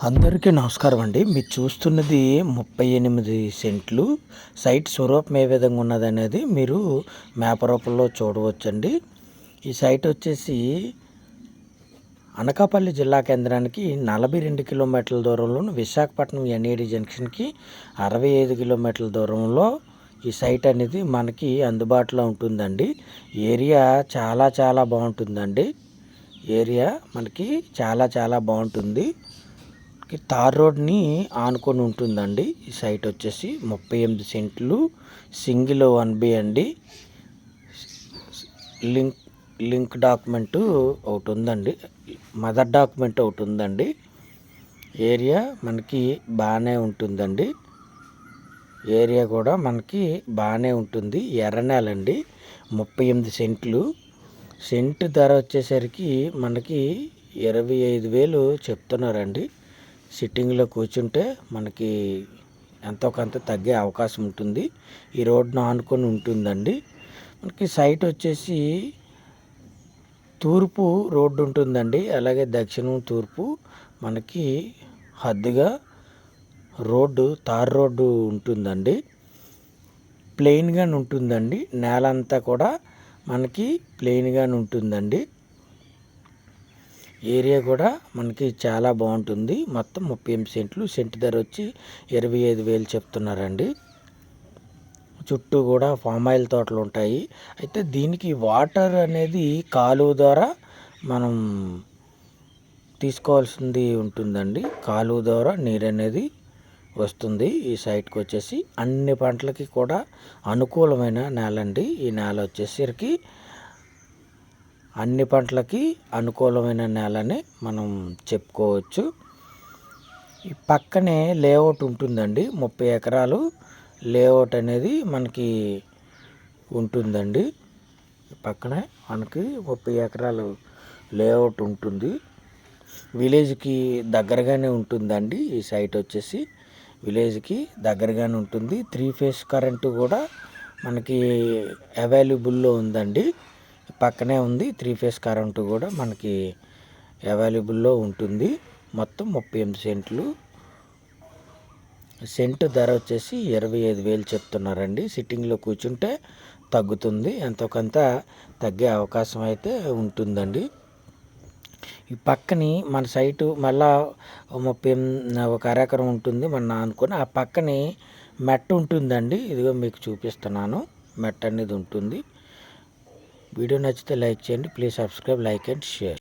అందరికీ నమస్కారం అండి. మీరు చూస్తున్నది 38 సెంట్లు సైట్ స్వరూపం ఏ విధంగా ఉన్నదనేది మీరు మ్యాప్ రూపంలో చూడవచ్చండి. ఈ సైట్ వచ్చేసి అనకాపల్లి జిల్లా కేంద్రానికి 42 కిలోమీటర్ల దూరంలోను, విశాఖపట్నం ఎన్ఏడి జంక్షన్కి 65 కిలోమీటర్ల దూరంలో ఈ సైట్ అనేది మనకి అందుబాటులో ఉంటుందండి. ఏరియా చాలా బాగుంటుందండి. ఏరియా మనకి చాలా బాగుంటుంది. తార్ రోడ్ని ఆనుకొని ఉంటుందండి. ఈ సైట్ వచ్చేసి 38 సెంట్లు సింగిల్ 1B అండి. లింక్ డాక్యుమెంటు ఒకటి ఉందండి, మదర్ డాక్యుమెంట్ ఒకటి ఉందండి. ఏరియా మనకి బాగానే ఉంటుందండి. ఏరియా కూడా మనకి బాగానే ఉంటుంది. ఎర్రనేలండి. 38 సెంట్లు. సెంటు ధర వచ్చేసరికి మనకి 25,000 చెప్తున్నారండి. సిట్టింగ్లో కూర్చుంటే మనకి ఎంతో కొంత తగ్గే అవకాశం ఉంటుంది. ఈ రోడ్ను ఆనుకొని ఉంటుందండి. మనకి సైట్ వచ్చేసి తూర్పు రోడ్డు ఉంటుందండి. అలాగే దక్షిణం తూర్పు మనకి హద్దుగా రోడ్డు తార్ రోడ్డు ఉంటుందండి. ప్లెయిన్గానే ఉంటుందండి. నేల అంతా కూడా మనకి ప్లెయిన్గానే ఉంటుందండి. ఏరియా కూడా మనకి చాలా బాగుంటుంది. మొత్తం 38 సెంట్లు. సెంటు ధర వచ్చి 25,000 చెప్తున్నారండి. చుట్టూ కూడా ఫామ్ ఆయిల్ తోటలు ఉంటాయి. అయితే దీనికి వాటర్ అనేది కాలువ ద్వారా మనం తీసుకోవాల్సింది ఉంటుందండి. కాలువ ద్వారా నీరు అనేది వస్తుంది. ఈ సైట్కి వచ్చేసి అన్ని పంటలకి కూడా అనుకూలమైన నేల అండి. ఈ నేల వచ్చేసరికి అన్ని పంటలకి అనుకూలమైన నేలని మనం చెప్పుకోవచ్చు. ఈ పక్కనే లేఅవుట్ ఉంటుందండి. 30 ఎకరాలు లేఅవుట్ అనేది మనకి ఉంటుందండి. పక్కనే మనకి 30 ఎకరాలు లేఅవుట్ ఉంటుంది. విలేజ్కి దగ్గరగానే ఉంటుందండి. ఈ సైట్ వచ్చేసి విలేజ్కి దగ్గరగానే ఉంటుంది. 3 ఫేస్ కరెంటు కూడా మనకి అవైలబుల్లో ఉందండి. పక్కనే ఉంది. 3 ఫేస్ కరెంటు కూడా మనకి అవైలబుల్లో ఉంటుంది. మొత్తం 38 సెంట్లు. సెంటు ధర వచ్చేసి 25,000 చెప్తున్నారండి. సిట్టింగ్లో కూర్చుంటే తగ్గుతుంది, ఎంతో కొంత తగ్గే అవకాశం అయితే ఉంటుందండి. ఈ పక్కని మన సైటు మళ్ళా 1 ఎకరం ఉంటుంది మన అనుకుని. ఆ పక్కని మెట్ట ఉంటుందండి. ఇదిగో మీకు చూపిస్తున్నాను. మెట్ట అనేది ఉంటుంది. వీడియో నచ్చితే లైక్ చేయండి. Please subscribe, like and share.